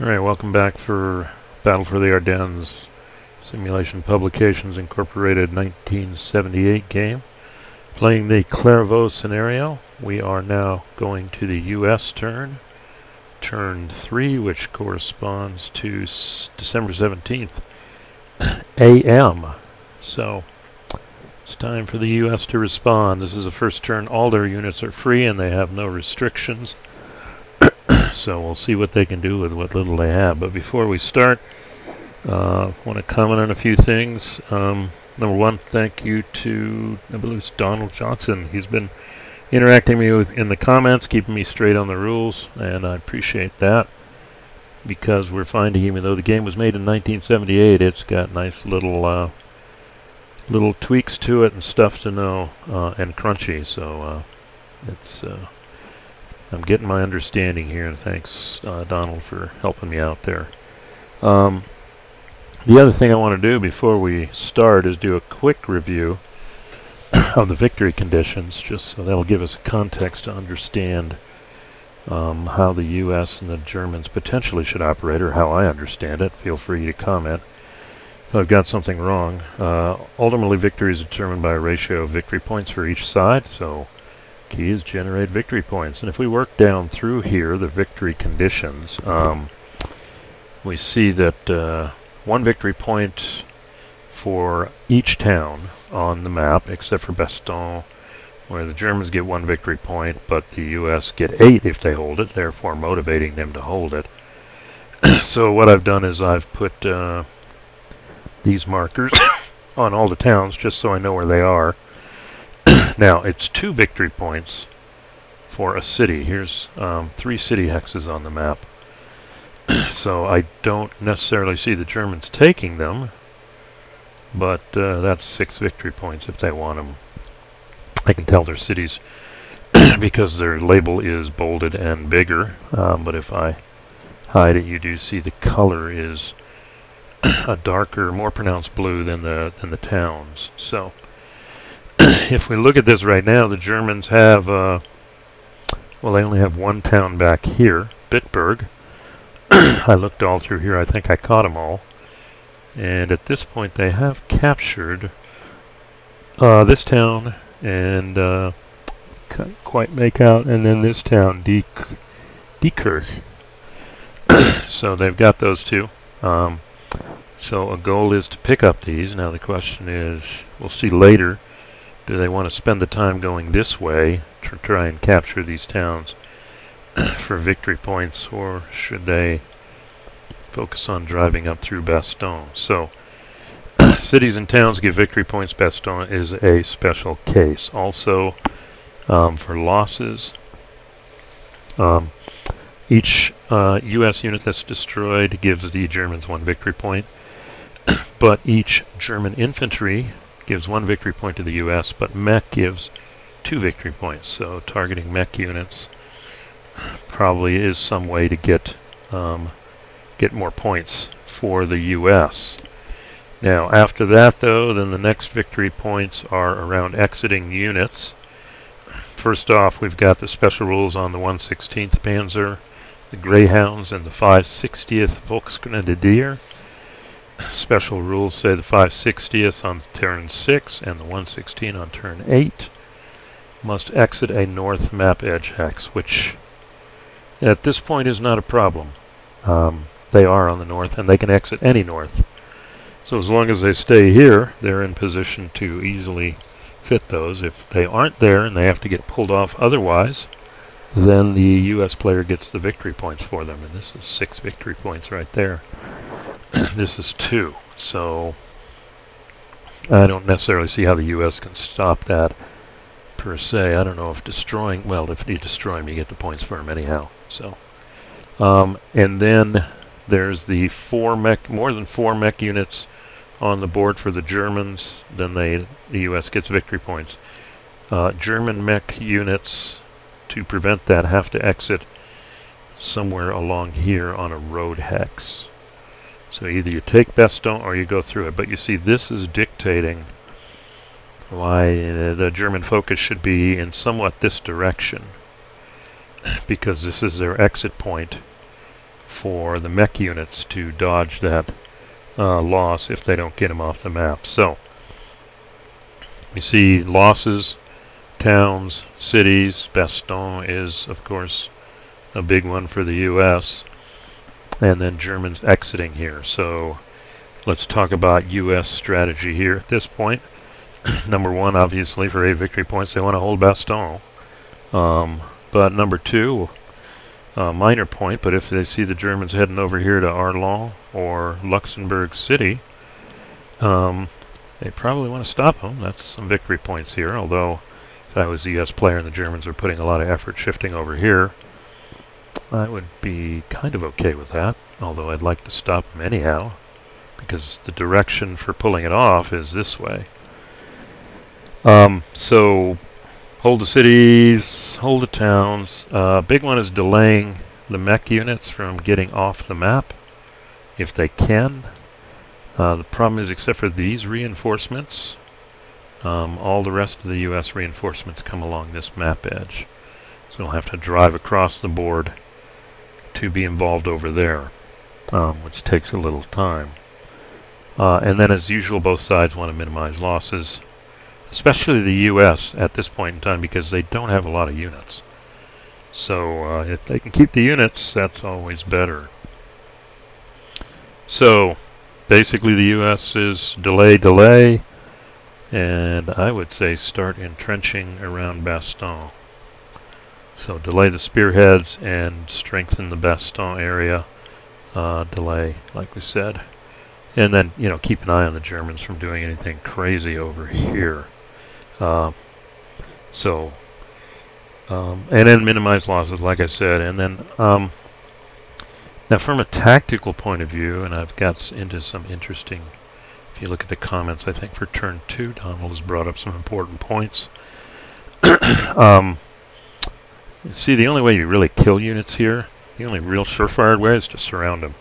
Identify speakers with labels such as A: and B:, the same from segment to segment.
A: Alright, welcome back for Battle for the Ardennes Simulation Publications Incorporated 1978 game. Playing the Clervaux scenario. We are now going to the US turn 3, which corresponds to December 17th AM. So it's time for the US to respond. This is the first turn. All their units are free and they have no restrictions. So we'll see what they can do with what little they have. But before we start, I want to comment on a few things. Number one, thank you to, I believe it's Donald Johnson. He's been interacting with me in the comments, keeping me straight on the rules, and I appreciate that, because we're finding, even though the game was made in 1978, it's got nice little tweaks to it and stuff to know, and crunchy. So I'm getting my understanding here, and thanks, Donald, for helping me out there. The other thing I want to do before we start is do a quick review of the victory conditions, just so that'll give us a context to understand how the U.S. and the Germans potentially should operate, or how I understand it. Feel free to comment if I've got something wrong. Ultimately, victory is determined by a ratio of victory points for each side, so key is generate victory points. And if we work down through here, the victory conditions, we see that one victory point for each town on the map, except for Bastogne, where the Germans get one victory point, but the US get 8 if they hold it, therefore motivating them to hold it. So what I've done is I've put these markers on all the towns, just so I know where they are. Now, it's 2 victory points for a city. Here's 3 city hexes on the map. So I don't necessarily see the Germans taking them, but that's 6 victory points if they want them. I can tell they're cities because their label is bolded and bigger, but if I hide it, you do see the color is a darker, more pronounced blue than the towns. So if we look at this right now, the Germans have, well, they only have one town back here, Bitburg. I looked all through here. I think I caught them all. And at this point, they have captured this town, and can't quite make out, and then this town, Diekirch. So they've got those 2. So a goal is to pick up these. Now the question is, we'll see later, do they want to spend the time going this way to try and capture these towns for victory points, or should they focus on driving up through Bastogne? So cities and towns give victory points. Bastogne is a special case. Also, for losses, each U.S. unit that's destroyed gives the Germans 1 victory point, but each German infantry gives 1 victory point to the U.S., but mech gives 2 victory points. So targeting mech units probably is some way to get more points for the U.S. Now, after that, though, then the next victory points are around exiting units. First off, we've got the special rules on the 116th Panzer, the Greyhounds, and the 560th Volksgrenadier. Special rules say the 560th on turn 6 and the 116 on turn 8 must exit a north map edge hex, which at this point is not a problem. They are on the north, and they can exit any north. So as long as they stay here, they're in position to easily fit those. If they aren't there and they have to get pulled off otherwise, then the U.S. player gets the victory points for them, and this is 6 victory points right there. This is 2, so I don't necessarily see how the U.S. can stop that per se. I don't know if destroying, well, if you destroy them, you get the points for them anyhow. So, and then there's the more than 4 mech units on the board for the Germans. Then the U.S. gets victory points. German mech units, to prevent that, have to exit somewhere along here on a road hex. So either you take Bastogne or you go through it. But you see, this is dictating why the German focus should be in somewhat this direction, because this is their exit point for the mech units to dodge that loss if they don't get them off the map. So we see losses, towns, cities. Bastogne is, of course, a big one for the U.S. And then Germans exiting here. So let's talk about U.S. strategy here at this point. Number one, obviously, for 8 victory points, they want to hold Bastogne. But number two, minor point, but if they see the Germans heading over here to Ardennes or Luxembourg City, they probably want to stop them. That's some victory points here, although if I was the U.S. player and the Germans are putting a lot of effort shifting over here, I would be kind of okay with that, although I'd like to stop them anyhow, because the direction for pulling it off is this way. So hold the cities, hold the towns. Big one is delaying the mech units from getting off the map, if they can. The problem is, except for these reinforcements, all the rest of the U.S. reinforcements come along this map edge. So we'll have to drive across the board to be involved over there, which takes a little time. And then, as usual, both sides want to minimize losses, especially the U.S. at this point in time, because they don't have a lot of units. So if they can keep the units, that's always better. So basically the U.S. is delay, and I would say start entrenching around Bastogne. So delay the spearheads and strengthen the Bastogne area. Delay, like we said. And then, keep an eye on the Germans from doing anything crazy over here. And then minimize losses, like I said. And then, now from a tactical point of view, and I've got into some interesting, if you look at the comments, I think for turn 2, Donald has brought up some important points. See, the only way you really kill units here, the only real surefire way is to surround them.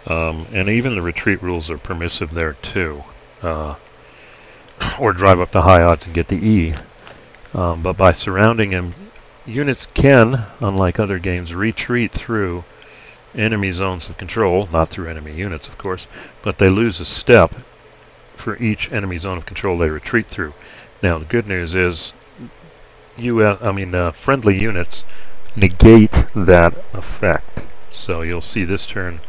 A: And even the retreat rules are permissive there too. Or drive up the high odds and get the E. But by surrounding them, units can, unlike other games, retreat through enemy zones of control, not through enemy units, of course, but they lose a step for each enemy zone of control they retreat through. Now, the good news is, friendly units negate that effect. So you'll see this turn,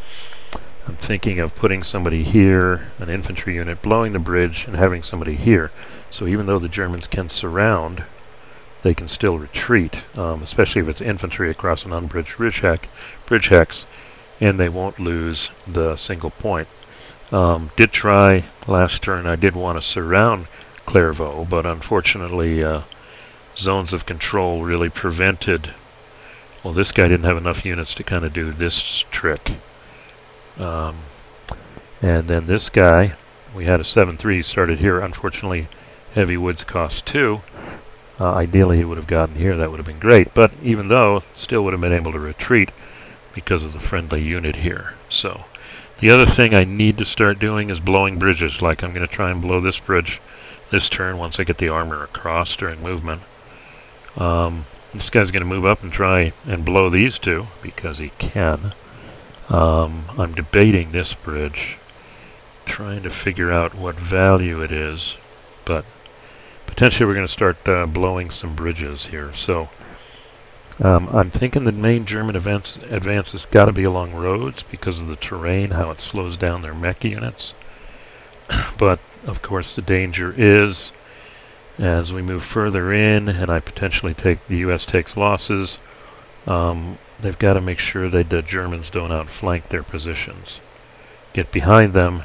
A: I'm thinking of putting somebody here, an infantry unit, blowing the bridge, and having somebody here. So even though the Germans can surround, they can still retreat, especially if it's infantry across an unbridged bridge hex, and they won't lose the single point. Did try last turn, I did want to surround Clervaux, but unfortunately zones of control really prevented, well, this guy didn't have enough units to kind of do this trick. And then this guy, we had a 7-3 started here. Unfortunately, heavy woods cost 2. Ideally, he would have gotten here. That would have been great. But even though, still would have been able to retreat because of the friendly unit here. So the other thing I need to start doing is blowing bridges. Like I'm going to try and blow this bridge this turn once I get the armor across during movement. This guy's going to move up and try and blow these two because he can. I'm debating this bridge, trying to figure out what value it is, but potentially we're going to start blowing some bridges here. So I'm thinking the main German advance has got to be along roads because of the terrain, how it slows down their mech units. But of course the danger is, as we move further in and I potentially the U.S. takes losses, they've got to make sure that the Germans don't outflank their positions. Get behind them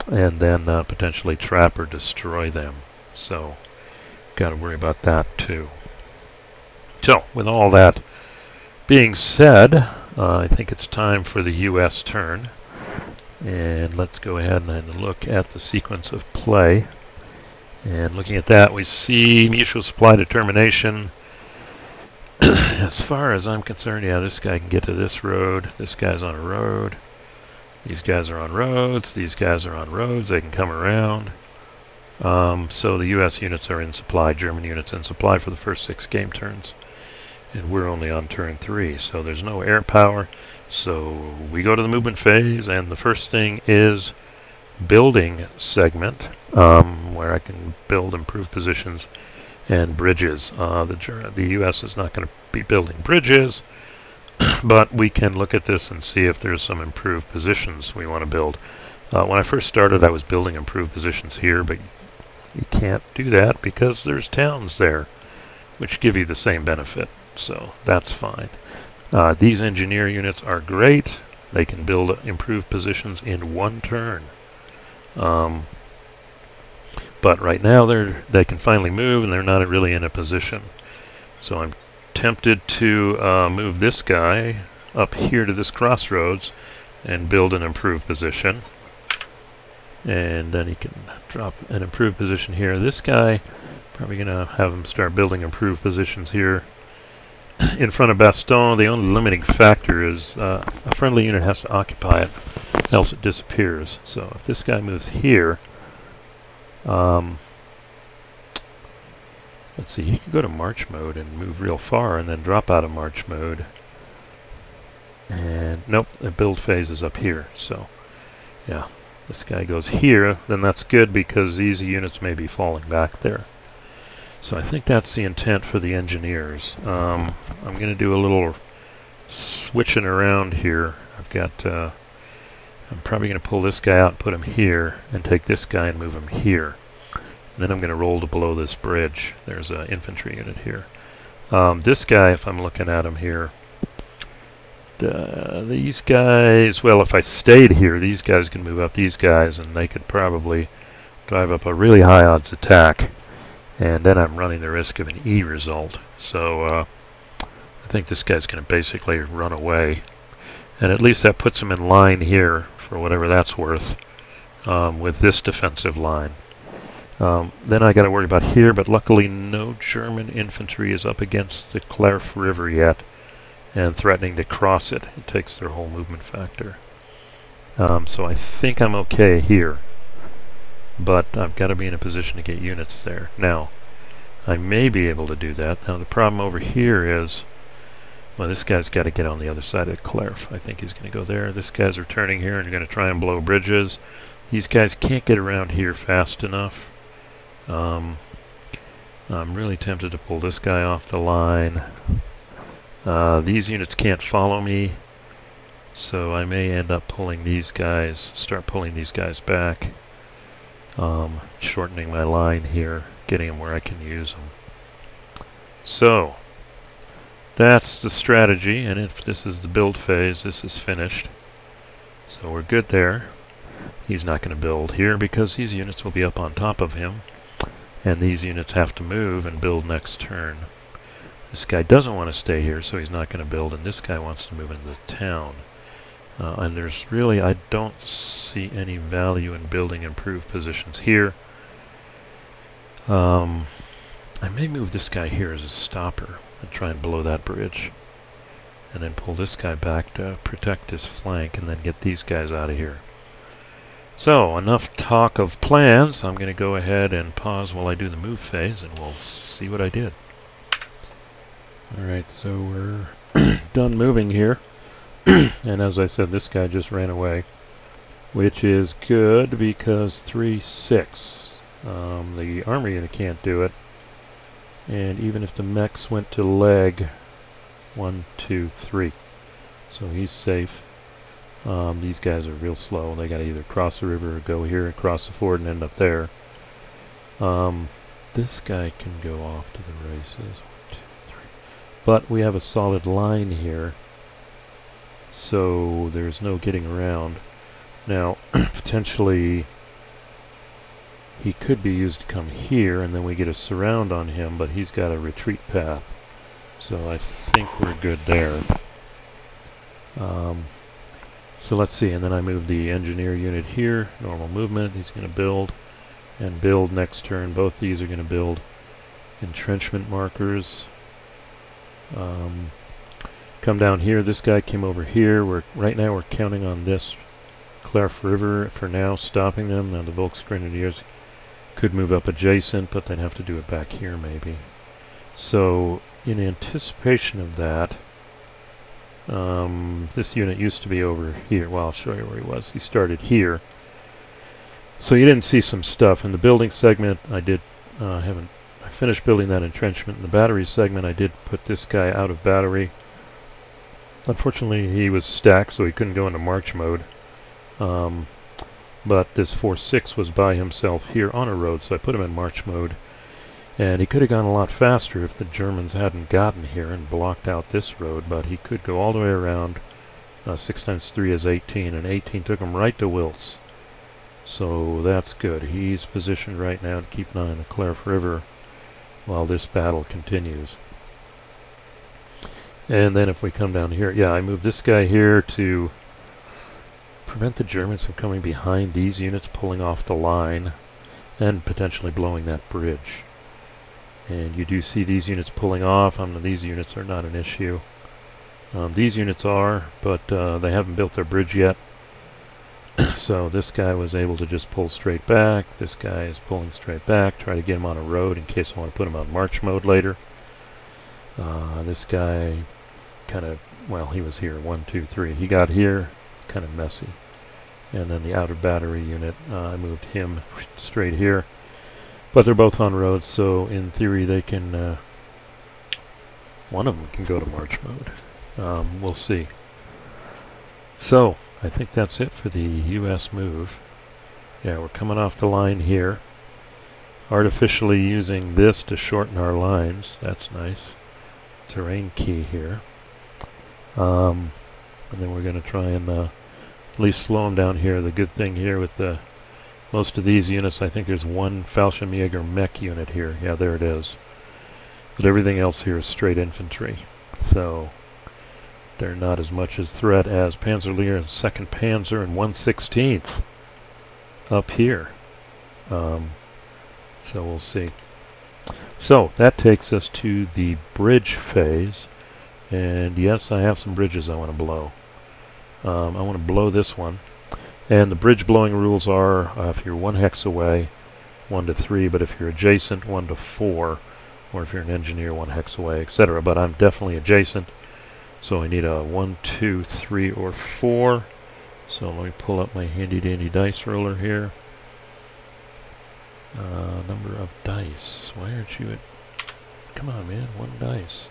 A: and then potentially trap or destroy them. So, got to worry about that too. So, with all that being said, I think it's time for the U.S. turn. And let's go ahead and look at the sequence of play. And looking at that, we see mutual supply determination. As far as I'm concerned, yeah, this guy can get to this road. This guy's on a road. These guys are on roads. These guys are on roads. They can come around. So the U.S. units are in supply, German units in supply for the first 6 game turns. And we're only on turn 3, so there's no air power. So we go to the movement phase, and the first thing is building segment, where I can build improved positions and bridges. The U.S. is not going to be building bridges, but we can look at this and see if there's some improved positions we want to build. When I first started, I was building improved positions here, but you can't do that because there's towns there, which give you the same benefit, so that's fine. These engineer units are great. They can build improved positions in one turn. But right now they can finally move, and they're not really in a position. So I'm tempted to move this guy up here to this crossroads and build an improved position. And then he can drop an improved position here. This guy, probably going to have him start building improved positions here in front of Bastogne. The only limiting factor is a friendly unit has to occupy it, else it disappears. So if this guy moves here, let's see, he could go to march mode and move real far and then drop out of march mode. And nope, the build phase is up here. So yeah, this guy goes here, then that's good because these units may be falling back there. So I think that's the intent for the engineers. I'm going to do a little switching around here. I'm probably going to pull this guy out and put him here, and take this guy and move him here. And then I'm going to roll to below this bridge. There's an infantry unit here. This guy, if I'm looking at him here, these guys, well, if I stayed here, these guys can move up these guys, and they could probably drive up a really high odds attack. And then I'm running the risk of an E result. So I think this guy's going to basically run away. And at least that puts him in line here, for whatever that's worth, with this defensive line. Then I got to worry about here, but luckily no German infantry is up against the Clerf River yet and threatening to cross it. It takes their whole movement factor. So I think I'm okay here. But I've got to be in a position to get units there. Now, I may be able to do that. Now, the problem over here is, well, this guy's got to get on the other side of the Clerf. I think he's going to go there. This guy's returning here and going to try and blow bridges. These guys can't get around here fast enough. I'm really tempted to pull this guy off the line. These units can't follow me, so I may end up pulling these guys, start pulling these guys back. Shortening my line here, getting them where I can use them. So that's the strategy, and if this is the build phase, this is finished. So we're good there. He's not going to build here because these units will be up on top of him, and these units have to move and build next turn. This guy doesn't want to stay here, so he's not going to build, and this guy wants to move into the town. And there's really, I don't see any value in building improved positions here. I may move this guy here as a stopper and try and blow that bridge. And then pull this guy back to protect his flank and then get these guys out of here. So, enough talk of plans. I'm going to go ahead and pause while I do the move phase and we'll see what I did. Alright, so we're done moving here. And as I said, this guy just ran away, which is good because 3-6. The armor unit can't do it. And even if the mechs went to leg, 1, 2, 3. So he's safe. These guys are real slow. They got to either cross the river or go here and cross the ford and end up there. This guy can go off to the races. 1, 2, 3. But we have a solid line here, so there's no getting around. Now, potentially, he could be used to come here, and then we get a surround on him, but he's got a retreat path. So I think we're good there. So let's see, and then I move the engineer unit here, normal movement. He's going to build and build next turn. Both these are going to build entrenchment markers. Come down here. This guy came over here. Right now we're counting on this Clerf River for now, stopping them. Now the Volksgrenadiers could move up adjacent, but they'd have to do it back here maybe. So in anticipation of that, This unit used to be over here. Well, I'll show you where he was. He started here. So you didn't see some stuff in the building segment. I finished building that entrenchment. In the battery segment, I did put this guy out of battery. Unfortunately, he was stacked, so he couldn't go into march mode. But this 4-6 was by himself here on a road, so I put him in march mode. And he could have gone a lot faster if the Germans hadn't gotten here and blocked out this road, but he could go all the way around. 6 times 3 is 18, and 18 took him right to Wiltz. So that's good. He's positioned right now to keep an eye on the Clerf River while this battle continues. And then if we come down here, yeah, I moved this guy here to prevent the Germans from coming behind these units, pulling off the line, and potentially blowing that bridge. And you do see these units pulling off. These units are not an issue. These units are, but they haven't built their bridge yet. So this guy was able to just pull straight back. This guy is pulling straight back. Try to get him on a road in case I want to put him on march mode later. This guy kind of, well, he was here. 1, 2, 3. He got here. Kind of messy. And then the outer battery unit, I moved him straight here. But they're both on roads, so in theory they can, one of them can go to march mode. We'll see. So, I think that's it for the U.S. move. Yeah, we're coming off the line here. Artificially using this to shorten our lines. That's nice. Terrain key here. And then we're going to try and at least slow them down here. The good thing here with the most of these units, I think there's one Fallschirmjäger mech unit here. Yeah, there it is. But everything else here is straight infantry. So they're not as much as threat as Panzerlehr and 2nd Panzer and 1/16th up here. So we'll see. So that takes us to the bridge phase. And yes, I have some bridges I want to blow. I want to blow this one. And the bridge blowing rules are, if you're 1 hex away, 1 to 3, but if you're adjacent, 1 to 4, or if you're an engineer, 1 hex away, etc. But I'm definitely adjacent, so I need a 1, 2, 3, or 4. So let me pull up my handy dandy dice roller here. Number of dice. Why aren't you at... Come on, man, 1 dice.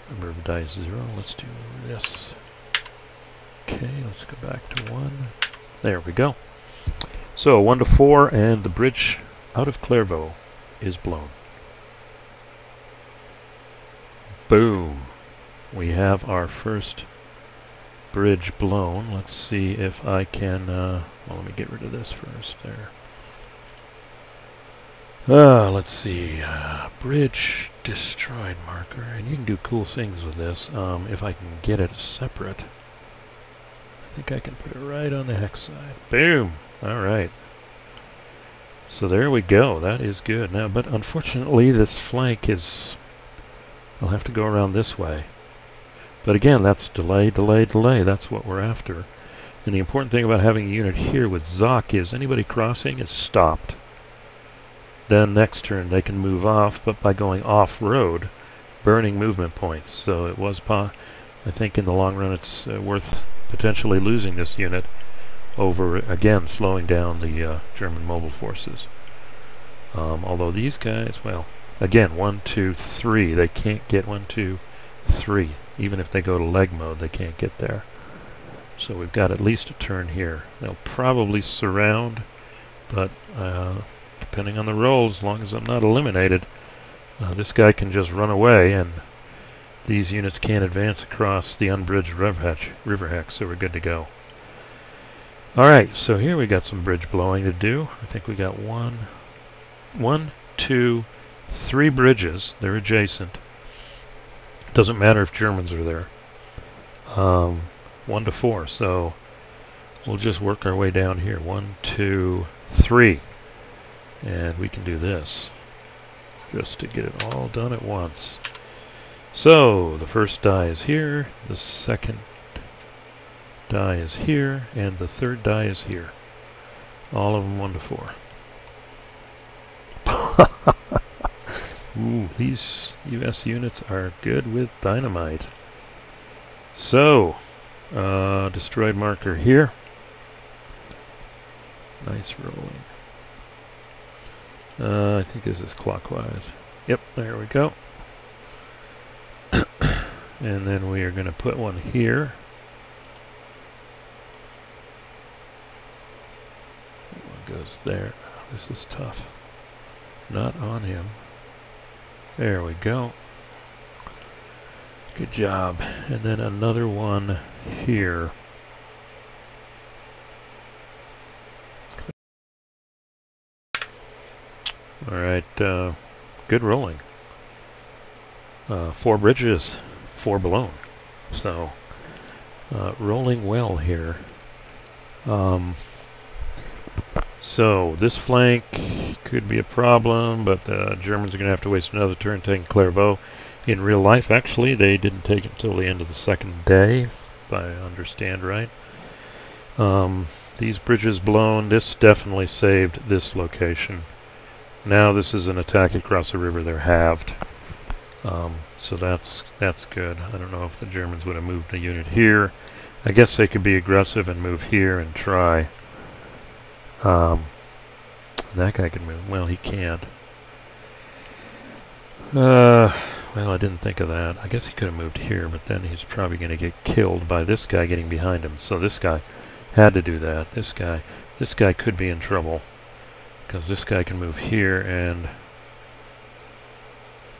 A: Number of dice, 0. Let's do this. Okay, let's go back to 1. There we go. So 1 to 4, and the bridge out of Clervaux is blown. Boom. We have our first bridge blown. Let's see if I can... well, let me get rid of this first. There. Let's see. Bridge destroyed marker. And you can do cool things with this if I can get it separate. I think I can put it right on the hex side. Boom! Alright. So there we go. That is good. Now, but unfortunately this flank is... I'll have to go around this way. But again, that's delay, delay, delay. That's what we're after. And the important thing about having a unit here with Zoc is anybody crossing is stopped. Then next turn they can move off, but by going off-road, burning movement points. So it was, I think in the long run it's worth potentially losing this unit over, again, slowing down the German mobile forces. Although these guys, well, again, 1, 2, 3, they can't get 1, 2, 3. Even if they go to leg mode, they can't get there. So we've got at least a turn here. They'll probably surround, but depending on the rolls, as long as I'm not eliminated, this guy can just run away, and these units can't advance across the unbridged river hex, so we're good to go. Alright, so here we got some bridge blowing to do. I think we got 1, 2, 3 bridges. They're adjacent. Doesn't matter if Germans are there. 1 to 4, so we'll just work our way down here. 1, 2, 3. And we can do this just to get it all done at once. So the first die is here, the second die is here, and the third die is here. All of them 1 to 4. Ooh, these US units are good with dynamite. So, destroyed marker here. Nice rolling. I think this is clockwise. Yep, there we go. And then we are going to put one here. One goes there. This is tough. Not on him. There we go. Good job. And then another one here. Alright, good rolling. 4 bridges, 4 blown. So, rolling well here. So, this flank could be a problem, but the Germans are going to have to waste another turn taking Clervaux. In real life, actually, they didn't take it until the end of the second day, if I understand right. These bridges blown, this definitely saved this location. Now this is an attack across the river, they're halved. So that's good. I don't know if the Germans would have moved a unit here. I guess they could be aggressive and move here and try. That guy can move. Well, he can't. Well, I didn't think of that. I guess he could have moved here, but then he's probably going to get killed by this guy getting behind him. So this guy had to do that. This guy could be in trouble, because this guy can move here, and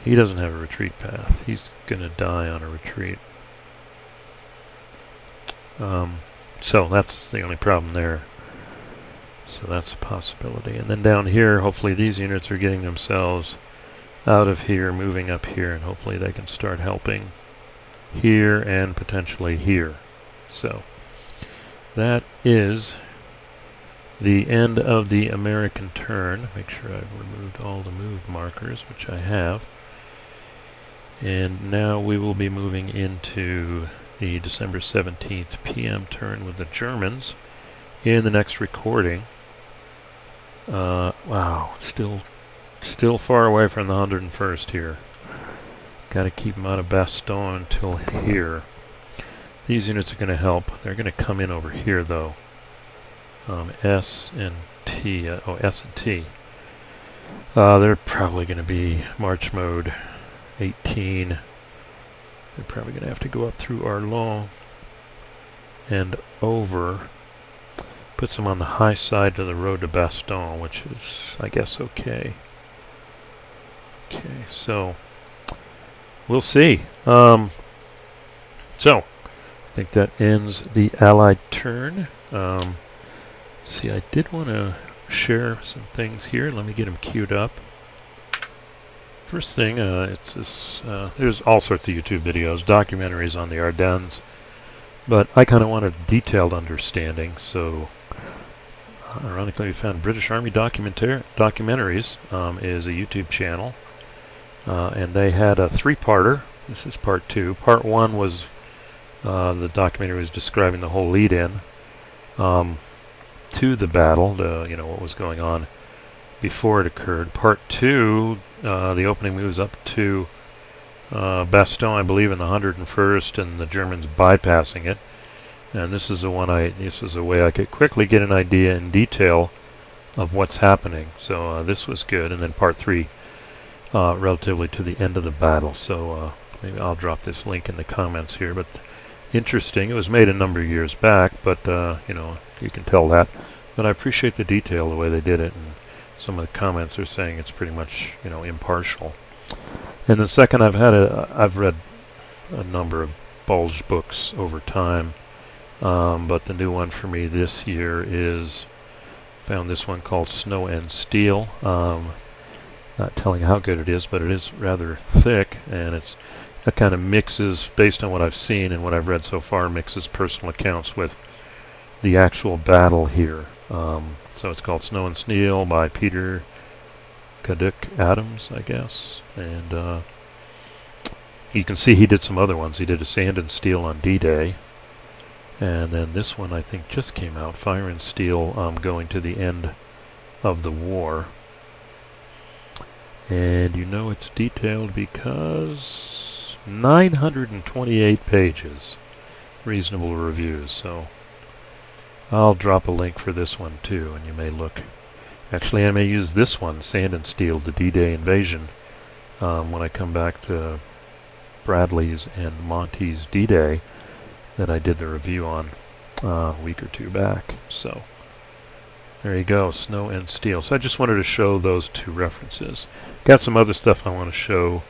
A: he doesn't have a retreat path. He's going to die on a retreat. So that's the only problem there. So that's a possibility. And then down here, hopefully these units are getting themselves out of here, moving up here, and hopefully they can start helping here and potentially here. So that is the end of the American turn. Make sure I've removed all the moved markers, which I have. And now we will be moving into the December 17th PM turn with the Germans in the next recording. Wow, still far away from the 101st here. Got to keep them out of Bastogne until here. These units are going to help. They're going to come in over here though. S and T. S and T. They're probably going to be March mode 18. They're probably going to have to go up through Ardennes and over. Puts them on the high side of the road to Bastogne, which is, I guess, okay. Okay, so we'll see. So I think that ends the Allied turn. See, I did want to share some things here. Let me get them queued up. First thing, it's this. There's all sorts of YouTube videos, documentaries on the Ardennes, but I kind of wanted detailed understanding. So, ironically, we found British Army Documentaries is a YouTube channel, and they had a 3-parter. This is part 2. Part 1 was the documentary was describing the whole lead-in to the battle, what was going on before it occurred. Part 2, the opening moves up to Bastogne, I believe, in the 101st, and the Germans bypassing it. And this is the one this is a way I could quickly get an idea in detail of what's happening. So this was good. And then part 3, relatively to the end of the battle. So maybe I'll drop this link in the comments here. But interesting. It was made a number of years back, but you can tell that. But I appreciate the detail, the way they did it, and some of the comments are saying it's pretty much impartial. And then second, I've read a number of Bulge books over time, but the new one for me this year is found this one called Snow and Steel. Not telling how good it is, but it is rather thick, and it kind of mixes, based on what I've seen and what I've read so far, mixes personal accounts with the actual battle here. So it's called Snow and Steel by Peter Kaduk Adams, I guess. And you can see he did some other ones. He did a Sand and Steel on D-Day. And then this one I think just came out, Fire and Steel, going to the end of the war. And it's detailed because 928 pages. reasonable reviews. So I'll drop a link for this one too, and you may look. Actually, I may use this one, Sand and Steel, the D-Day Invasion, when I come back to Bradley's and Monty's D-Day that I did the review on a week or two back. So there you go, Snow and Steel. So I just wanted to show those two references. Got some other stuff I want to show,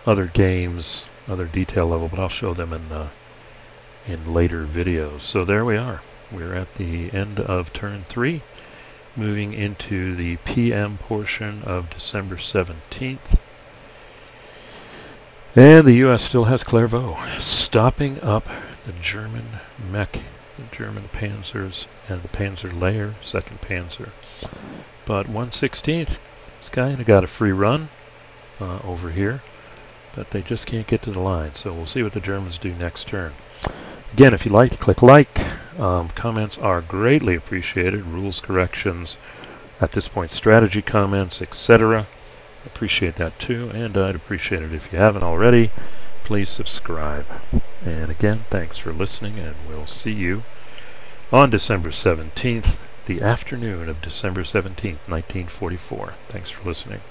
A: other games, other detail level, but I'll show them in later videos. So there we are. We're at the end of turn 3, moving into the PM portion of December 17th. And the U.S. still has Clervaux, stopping up the German mech, the German Panzers, and the Panzer Layer, 2nd Panzer. But 1/16th, this guy got a free run over here, but they just can't get to the line. So we'll see what the Germans do next turn. Again, if you like, click like. Comments are greatly appreciated. Rules corrections, at this point, strategy comments, etc. Appreciate that too, and I'd appreciate it if you haven't already. Please subscribe. And again, thanks for listening, and we'll see you on December 17th, the afternoon of December 17th, 1944. Thanks for listening.